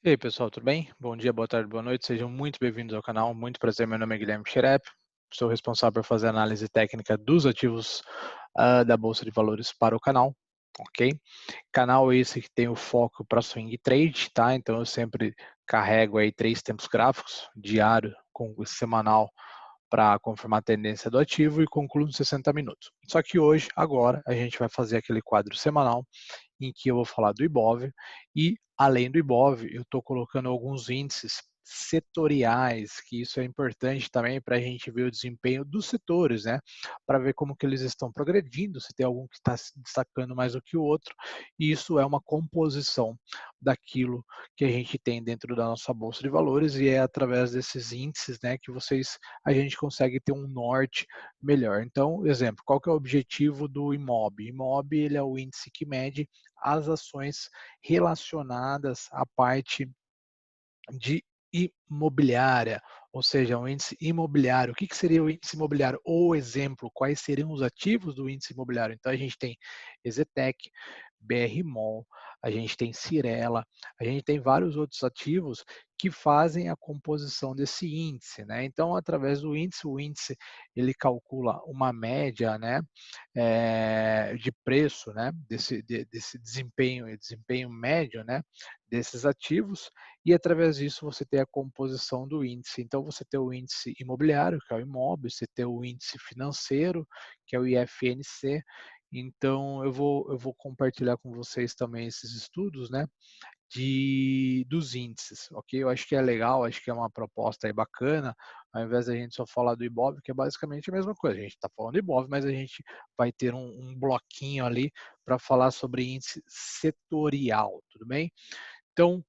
E aí, pessoal, tudo bem? Bom dia, boa tarde, boa noite, sejam muito bem-vindos ao canal. Muito prazer, meu nome é Guilherme Xerep, sou responsável por fazer análise técnica dos ativos da Bolsa de Valores para o canal, ok? Canal esse que tem o foco para swing trade, tá? Então eu sempre carrego aí 3 tempos gráficos, diário com semanal, para confirmar a tendência do ativo e concluo em 60 minutos. Só que hoje, agora, a gente vai fazer aquele quadro semanal em que eu vou falar do Ibov e, além do Ibov, eu estou colocando alguns índices setoriais, que isso é importante também para a gente ver o desempenho dos setores, né? Para ver como que eles estão progredindo, se tem algum que está se destacando mais do que o outro, e isso é uma composição daquilo que a gente tem dentro da nossa bolsa de valores e é através desses índices, né, que a gente consegue ter um norte melhor. Então, exemplo, qual que é o objetivo do IMOB? IMOB ele é o índice que mede as ações relacionadas à parte de imobiliária, ou seja, um índice imobiliário. O que seria o índice imobiliário? Ou exemplo, quais seriam os ativos do índice imobiliário? Então a gente tem Exetec, BR-Mall, a gente tem Cirela, a gente tem vários outros ativos que fazem a composição desse índice, né? Então, através do índice, o índice ele calcula uma média, né, de preço, né, desse desempenho médio, né, desses ativos, e através disso você tem a composição do índice. Então você tem o índice imobiliário, que é o IMOB, você tem o índice financeiro, que é o IFNC. Então eu vou compartilhar com vocês também esses estudos, né, dos índices, ok? Eu acho que é legal, acho que é uma proposta aí bacana, ao invés da gente só falar do Ibov, que é basicamente a mesma coisa. A gente está falando do Ibov, mas a gente vai ter um bloquinho ali para falar sobre índice setorial, tudo bem? Então,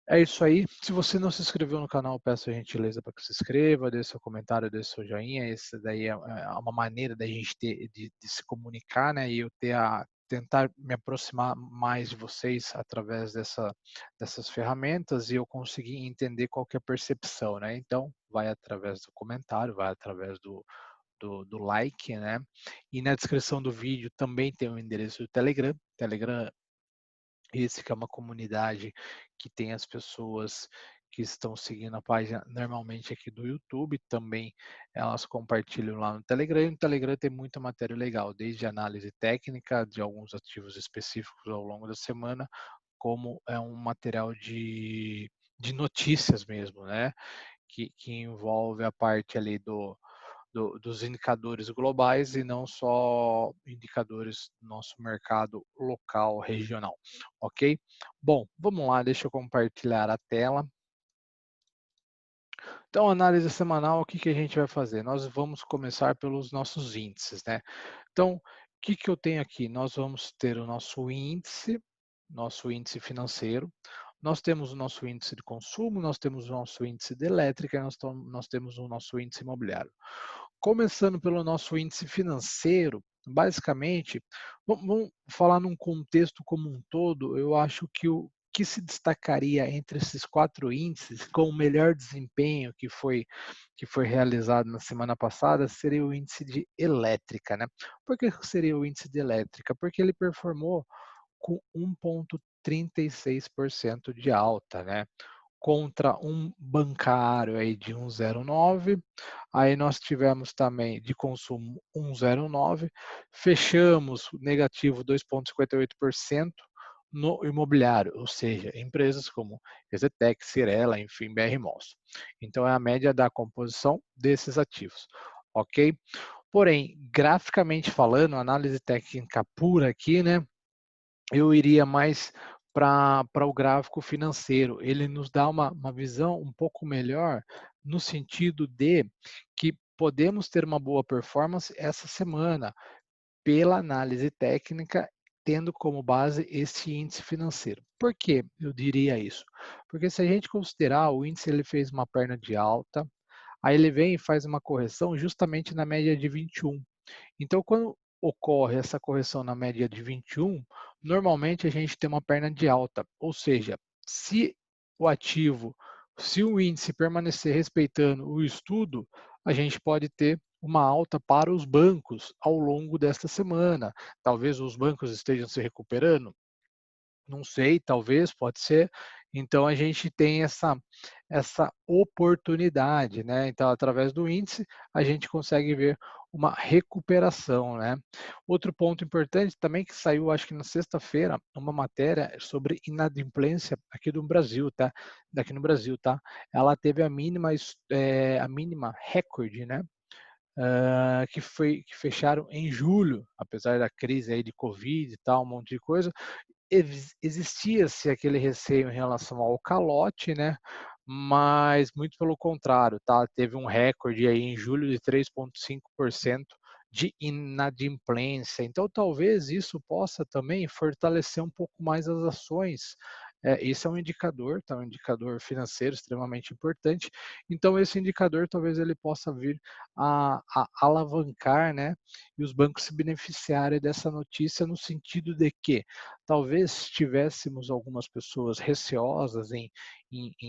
é isso aí. Se você não se inscreveu no canal, peço a gentileza para que se inscreva, dê seu comentário, dê seu joinha. Esse daí é uma maneira da gente ter, de se comunicar, né? E eu tentar me aproximar mais de vocês através dessas ferramentas e eu conseguir entender qual que é a percepção, né? Então, vai através do comentário, vai através do like, né? E na descrição do vídeo também tem o endereço do Telegram. Telegram esse que é uma comunidade que tem as pessoas que estão seguindo a página normalmente aqui do YouTube, também elas compartilham lá no Telegram, e no Telegram tem muita matéria legal, desde análise técnica de alguns ativos específicos ao longo da semana, como é um material de notícias mesmo, né? Que envolve a parte ali dos indicadores globais e não só indicadores do nosso mercado local, regional, ok? Bom, vamos lá, deixa eu compartilhar a tela. Então, análise semanal, o que que a gente vai fazer? Nós vamos começar pelos nossos índices, né? Então, o que que eu tenho aqui? Nós vamos ter o nosso índice financeiro, nós temos o nosso índice de consumo, nós temos o nosso índice de elétrica, nós temos o nosso índice imobiliário. Começando pelo nosso índice financeiro, basicamente, vamos falar num contexto como um todo, eu acho que o que se destacaria entre esses 4 índices com o melhor desempenho que foi realizado na semana passada seria o índice de elétrica, né. Por que seria o índice de elétrica? Porque ele performou com 1,36% de alta, né, contra um bancário aí de 1,09, aí nós tivemos também de consumo 1,09, fechamos negativo 2,58% no imobiliário, ou seja, empresas como Exetec, Cirela, enfim, BR-Malls. Então é a média da composição desses ativos, ok? Porém, graficamente falando, análise técnica pura aqui, né, eu iria mais para o gráfico financeiro. Ele nos dá uma visão um pouco melhor no sentido de que podemos ter uma boa performance essa semana pela análise técnica, tendo como base esse índice financeiro. Por que eu diria isso? Porque se a gente considerar o índice, ele fez uma perna de alta, aí ele vem e faz uma correção justamente na média de 21. Então, quando ocorre essa correção na média de 21, normalmente a gente tem uma perna de alta, ou seja, se o ativo, se o índice permanecer respeitando o estudo, a gente pode ter uma alta para os bancos ao longo desta semana. Talvez os bancos estejam se recuperando, não sei, talvez, pode ser. Então a gente tem essa oportunidade, né. Então através do índice, a gente consegue ver uma recuperação, né. Outro ponto importante também que saiu acho que na sexta-feira, uma matéria sobre inadimplência aqui do Brasil, tá, daqui no Brasil, tá. Ela teve a mínima recorde, né, que fecharam em julho, apesar da crise aí de covid e tal, um monte de coisa, existia-se aquele receio em relação ao calote, né, mas muito pelo contrário, tá, teve um recorde aí em julho de 3,5% de inadimplência, então talvez isso possa também fortalecer um pouco mais as ações. Esse é um indicador, tá, um indicador financeiro extremamente importante, então esse indicador talvez ele possa vir a alavancar, né, e os bancos se beneficiarem dessa notícia no sentido de que talvez tivéssemos algumas pessoas receosas em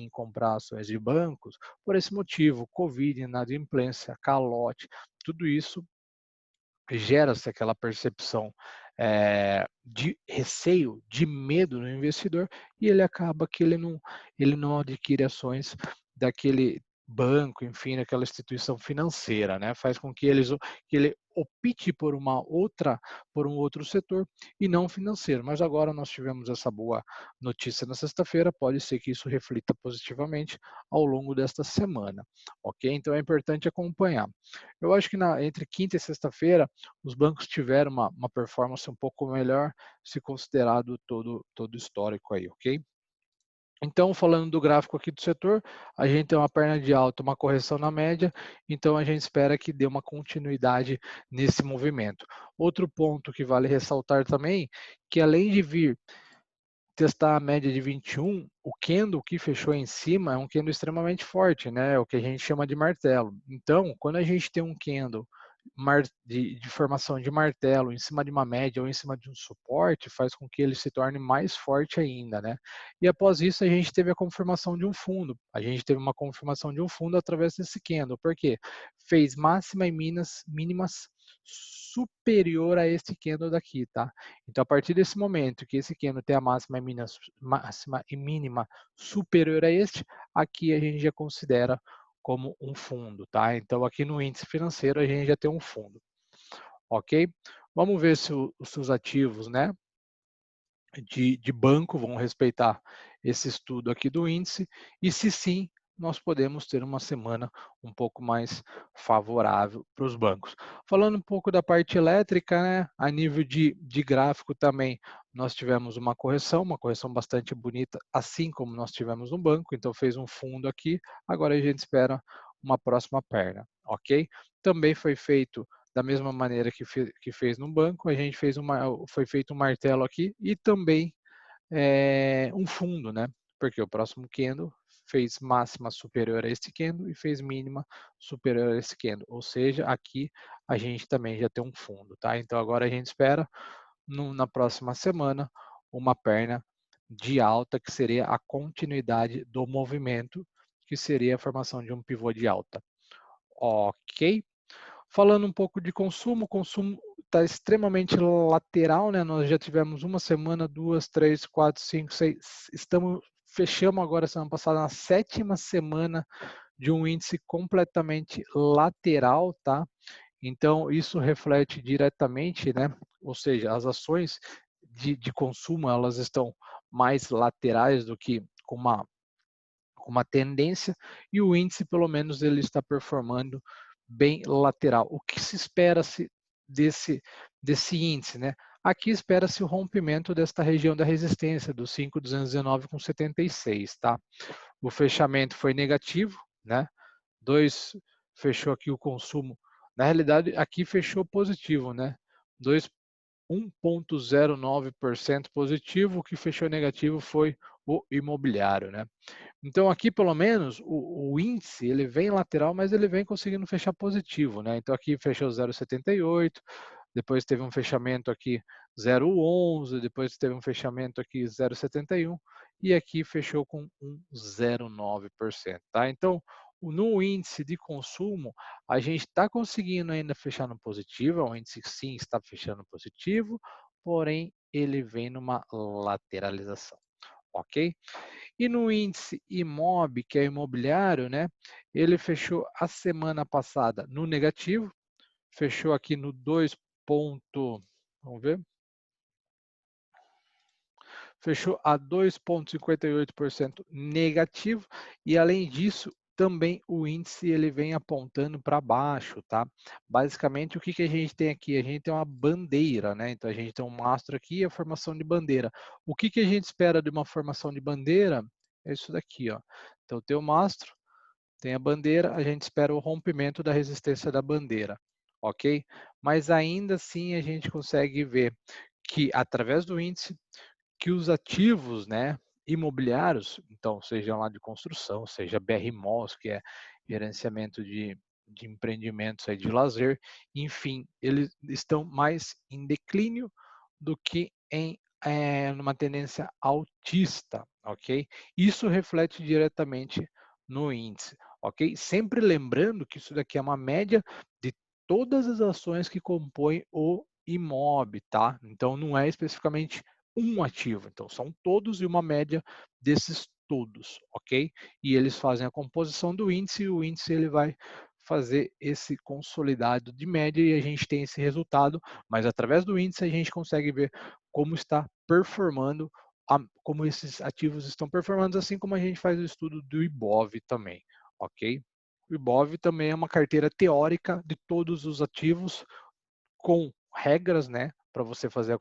comprar ações de bancos, por esse motivo, Covid, inadimplência, calote, tudo isso gera-se aquela percepção, de receio, de medo no investidor, e ele acaba que ele não adquire ações daquele banco, enfim, daquela instituição financeira, né, faz com que ele opte por um outro setor e não financeiro. Mas agora nós tivemos essa boa notícia na sexta-feira, pode ser que isso reflita positivamente ao longo desta semana, ok? Então é importante acompanhar. Eu acho que entre quinta e sexta-feira os bancos tiveram uma performance um pouco melhor, se considerado todo o histórico aí, ok? Então, falando do gráfico aqui do setor, a gente tem uma perna de alta, uma correção na média, então a gente espera que dê uma continuidade nesse movimento. Outro ponto que vale ressaltar também, que além de vir testar a média de 21, o candle que fechou em cima é um candle extremamente forte, né? É o que a gente chama de martelo. Então, quando a gente tem um candle de formação de martelo em cima de uma média ou em cima de um suporte, faz com que ele se torne mais forte ainda, né? E após isso, a gente teve a confirmação de um fundo. A gente teve uma confirmação de um fundo através desse candle. Por quê? Fez máxima e mínimas superior a esse candle daqui, tá? Então, a partir desse momento que esse candle tem a máxima e mínima superior a este, aqui a gente já considera como um fundo, tá? Então, aqui no índice financeiro a gente já tem um fundo, ok? Vamos ver se os seus ativos, né, de banco vão respeitar esse estudo aqui do índice e se sim, nós podemos ter uma semana um pouco mais favorável para os bancos. Falando um pouco da parte elétrica, né, a nível de gráfico também, nós tivemos uma correção bastante bonita, assim como nós tivemos no banco, então fez um fundo aqui, agora a gente espera uma próxima perna, ok? Também foi feito da mesma maneira que fez no banco, a gente foi feito um martelo aqui e também um fundo, né? Porque o próximo candle fez máxima superior a este candle e fez mínima superior a esse candle. Ou seja, aqui a gente também já tem um fundo, tá? Então agora a gente espera na próxima semana uma perna de alta que seria a continuidade do movimento, que seria a formação de um pivô de alta. Ok? Falando um pouco de consumo, o consumo está extremamente lateral, né? Nós já tivemos uma semana, duas, três, quatro, cinco, seis. Fechamos agora semana passada na sétima semana de um índice completamente lateral, tá? Então isso reflete diretamente, né? Ou seja, as ações de consumo elas estão mais laterais do que com uma tendência e o índice, pelo menos, ele está performando bem lateral. O que se espera-se desse índice, né? Aqui espera-se o rompimento desta região da resistência, do 5.219,76, tá? O fechamento foi negativo, né? Fechou aqui o consumo. Na realidade, aqui fechou positivo, né? 1,09% positivo, o que fechou negativo foi o imobiliário, né? Então aqui pelo menos o índice ele vem lateral, mas ele vem conseguindo fechar positivo, né? Então aqui fechou 0,78, depois teve um fechamento aqui 0,11, depois teve um fechamento aqui 0,71 e aqui fechou com um 0,9%, tá? Então no índice de consumo a gente está conseguindo ainda fechar no positivo, o índice sim está fechando positivo, porém ele vem numa lateralização. ok? E no índice IMOB, que é imobiliário, né? Ele fechou a semana passada no negativo, fechou aqui no 2 ponto, vamos ver, fechou a 2,58% negativo e além disso, também o índice ele vem apontando para baixo, tá? Basicamente, o que que a gente tem aqui? A gente tem uma bandeira, né? Então a gente tem um mastro aqui e a formação de bandeira. O que que a gente espera de uma formação de bandeira? É isso daqui, ó. Então tem o mastro, tem a bandeira, a gente espera o rompimento da resistência da bandeira, ok? Mas ainda assim a gente consegue ver que através do índice que os ativos, né, imobiliários, então seja lá de construção, seja BR Malls, que é gerenciamento de empreendimentos aí de lazer, enfim, eles estão mais em declínio do que em numa tendência altista, ok? Isso reflete diretamente no índice, ok? Sempre lembrando que isso daqui é uma média de todas as ações que compõem o IMOB, tá? Então não é especificamente um ativo, então são todos e uma média desses todos, ok? E eles fazem a composição do índice e o índice ele vai fazer esse consolidado de média e a gente tem esse resultado, mas através do índice a gente consegue ver como está performando, como esses ativos estão performando, assim como a gente faz o estudo do IBOV também, ok? O IBOV também é uma carteira teórica de todos os ativos com regras, né, para você fazer a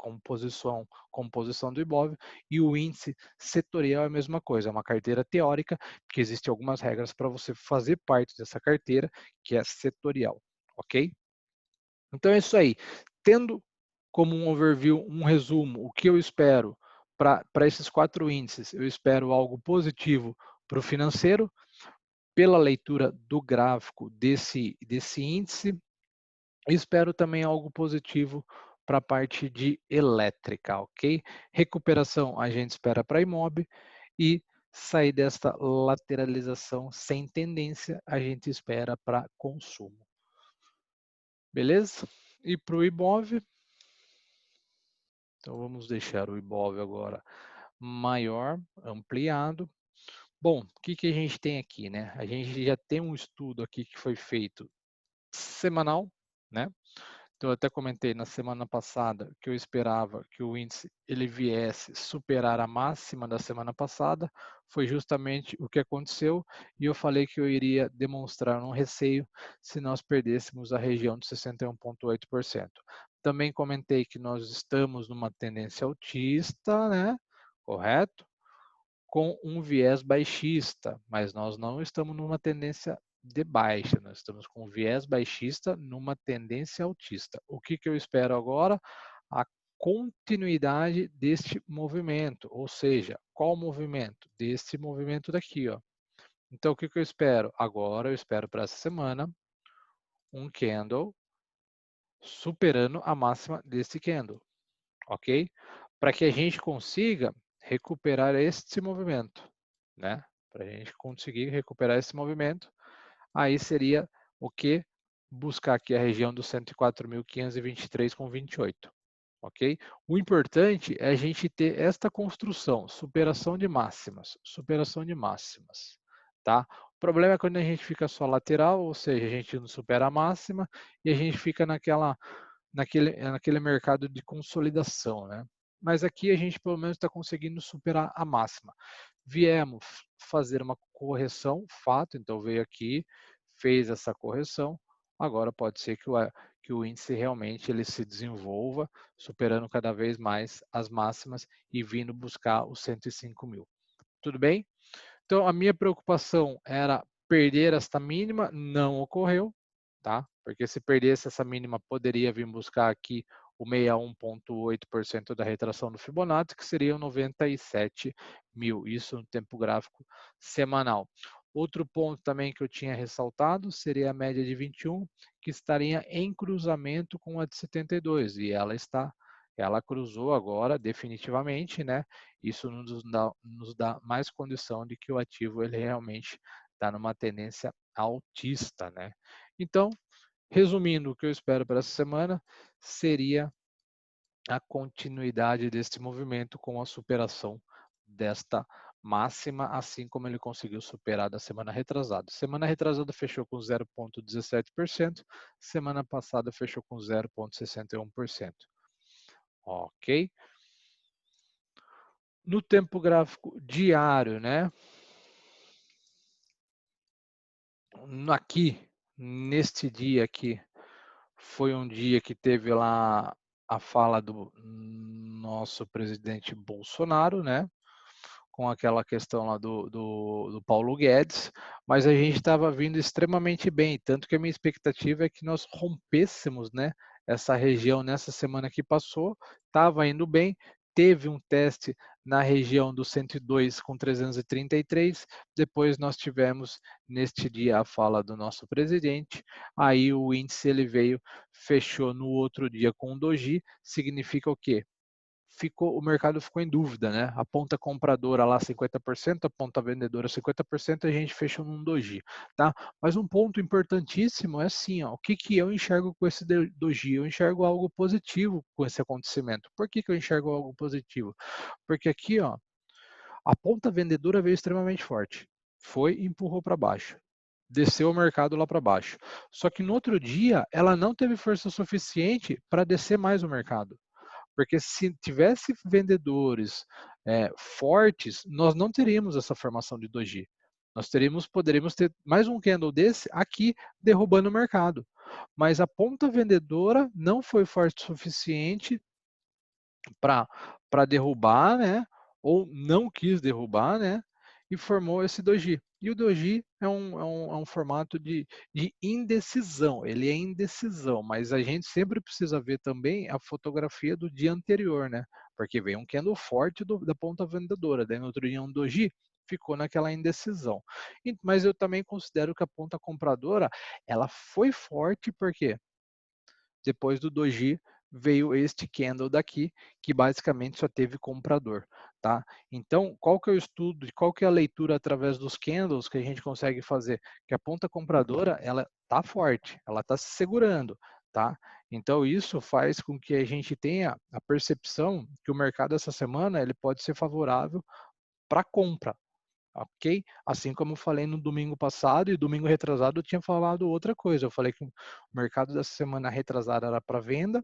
composição do IBOV, e o índice setorial é a mesma coisa, é uma carteira teórica, que existem algumas regras para você fazer parte dessa carteira, que é setorial, ok? Então é isso aí. Tendo como um overview, um resumo, o que eu espero para esses 4 índices, eu espero algo positivo para o financeiro, pela leitura do gráfico desse índice, espero também algo positivo para a parte de elétrica, ok? Recuperação a gente espera para Imob e sair desta lateralização sem tendência a gente espera para consumo. Beleza? E para o Ibov, então vamos deixar o Ibov agora maior, ampliado. Bom, o que que a gente tem aqui, né? A gente já tem um estudo aqui que foi feito semanal, né? Então, eu até comentei na semana passada que eu esperava que o índice ele viesse superar a máxima da semana passada. Foi justamente o que aconteceu e eu falei que eu iria demonstrar um receio se nós perdêssemos a região de 61,8%. Também comentei que nós estamos numa tendência altista, né? Correto? Com um viés baixista, mas nós não estamos numa tendência de baixa, nós estamos com um viés baixista numa tendência altista. O que que eu espero agora? A continuidade deste movimento, ou seja, qual movimento? Desse movimento daqui, ó. Então, o que que eu espero? Agora, eu espero para essa semana um candle superando a máxima desse candle, ok? Para que a gente consiga recuperar este movimento, né? Para a gente conseguir recuperar esse movimento, aí seria o que? Buscar aqui a região dos 104.523,28, ok? O importante é a gente ter esta construção, superação de máximas, tá? O problema é quando a gente fica só lateral, ou seja, a gente não supera a máxima e a gente fica naquele mercado de consolidação, né? Mas aqui a gente pelo menos está conseguindo superar a máxima. Viemos fazer uma correção, fato, então veio aqui, fez essa correção, agora pode ser que o índice realmente ele se desenvolva, superando cada vez mais as máximas e vindo buscar os 105 mil. Tudo bem? Então, a minha preocupação era perder esta mínima, não ocorreu, tá? Porque se perdesse essa mínima, poderia vir buscar aqui o 61,8% da retração do Fibonacci, que seriam 97 mil, isso no tempo gráfico semanal. Outro ponto também que eu tinha ressaltado seria a média de 21, que estaria em cruzamento com a de 72, e ela cruzou agora definitivamente, né? Isso nos dá mais condição de que o ativo ele realmente está numa tendência altista, né? Então, resumindo, o que eu espero para essa semana seria a continuidade desse movimento com a superação desta máxima, assim como ele conseguiu superar da semana retrasada. Semana retrasada fechou com 0,17%, semana passada fechou com 0,61%. Ok? No tempo gráfico diário, né? Aqui, neste dia aqui, foi um dia que teve lá a fala do nosso presidente Bolsonaro, né? Com aquela questão lá do Paulo Guedes, mas a gente estava vindo extremamente bem, tanto que a minha expectativa é que nós rompêssemos, né, essa região nessa semana que passou, estava indo bem, teve um teste na região do 102 com 333, depois nós tivemos neste dia a fala do nosso presidente, aí o índice ele veio, fechou no outro dia com um doji, significa o quê? O mercado ficou em dúvida, né? A ponta compradora lá 50%, a ponta vendedora 50%, a gente fechou num doji, tá? Mas um ponto importantíssimo é assim, ó, o que que eu enxergo com esse doji? Eu enxergo algo positivo com esse acontecimento. Por que que eu enxergo algo positivo? Porque aqui, ó, a ponta vendedora veio extremamente forte. Foi e empurrou para baixo. Desceu o mercado lá para baixo. Só que no outro dia, ela não teve força suficiente para descer mais o mercado. Porque se tivesse vendedores fortes, nós não teríamos essa formação de doji. Poderíamos ter mais um candle desse aqui derrubando o mercado. Mas a ponta vendedora não foi forte o suficiente para derrubar, né? Ou não quis derrubar, né? E formou esse doji. E o doji é um formato de indecisão, ele é indecisão, mas a gente sempre precisa ver também a fotografia do dia anterior, né? Porque veio um candle forte da ponta vendedora, daí no outro dia um doji, ficou naquela indecisão. Mas eu também considero que a ponta compradora, ela foi forte, porque depois do doji veio este candle daqui, que basicamente só teve comprador, tá? Então, qual que é o estudo, qual que é a leitura através dos candles que a gente consegue fazer? Que a ponta compradora, ela tá forte, ela tá se segurando, tá? Então, isso faz com que a gente tenha a percepção que o mercado essa semana, ele pode ser favorável para compra, ok? Assim como eu falei no domingo passado e domingo retrasado eu tinha falado outra coisa. Eu falei que o mercado dessa semana retrasada era para venda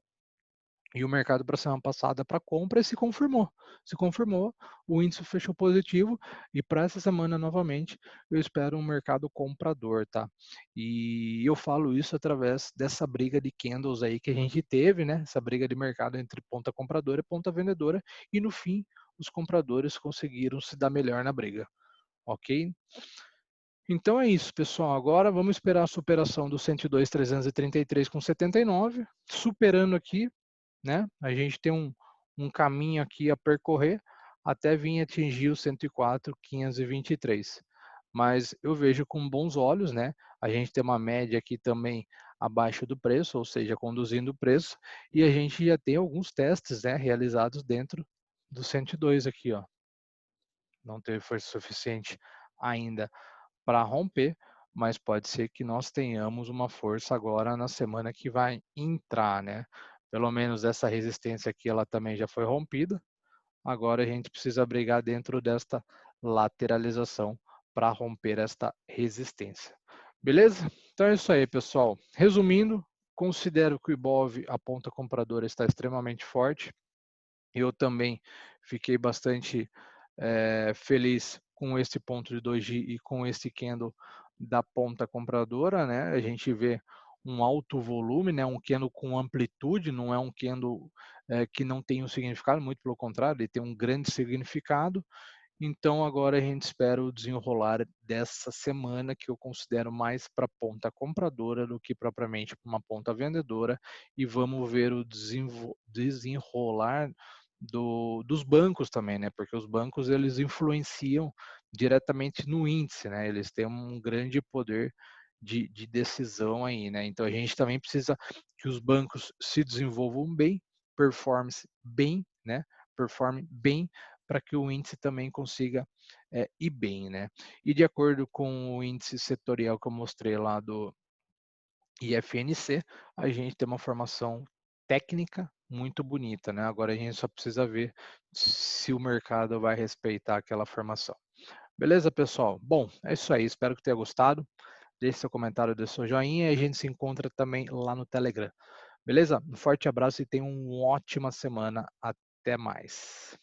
e o mercado para a semana passada para compra e se confirmou. Se confirmou, o índice fechou positivo e para essa semana novamente eu espero um mercado comprador, tá? E eu falo isso através dessa briga de candles aí que a gente teve, né? Essa briga de mercado entre ponta compradora e ponta vendedora e no fim os compradores conseguiram se dar melhor na briga, ok? Então é isso, pessoal. Agora vamos esperar a superação do 102.333,79. Superando aqui, né? A gente tem um caminho aqui a percorrer até vir atingir o 104.523. Mas eu vejo com bons olhos, né? A gente tem uma média aqui também abaixo do preço, ou seja, conduzindo o preço, e a gente já tem alguns testes, né, realizados dentro do 102 aqui, ó. Não teve força suficiente ainda para romper, mas pode ser que nós tenhamos uma força agora na semana que vai entrar, né? Pelo menos essa resistência aqui, ela também já foi rompida. Agora a gente precisa brigar dentro desta lateralização para romper esta resistência. Beleza? Então é isso aí, pessoal. Resumindo, considero que o Ibov, a ponta compradora, está extremamente forte. Eu também fiquei bastante feliz com esse ponto de doji e com esse candle da ponta compradora, né? A gente vê um alto volume, né? Um candle com amplitude, não é um candle que não tem um significado, muito pelo contrário, ele tem um grande significado. Então agora a gente espera o desenrolar dessa semana, que eu considero mais para ponta compradora do que propriamente para uma ponta vendedora, e vamos ver o desenrolar dos bancos também, né? Porque os bancos eles influenciam diretamente no índice, né? Eles têm um grande poder de decisão aí, né? Então a gente também precisa que os bancos se desenvolvam bem, performem bem, né? Performem bem para que o índice também consiga ir bem, né? E de acordo com o índice setorial que eu mostrei lá do IFNC, a gente tem uma formação técnica muito bonita, né? Agora a gente só precisa ver se o mercado vai respeitar aquela formação. Beleza, pessoal? Bom, é isso aí. Espero que tenha gostado. Deixe seu comentário, deixe seu joinha e a gente se encontra também lá no Telegram. Beleza? Um forte abraço e tenha uma ótima semana. Até mais.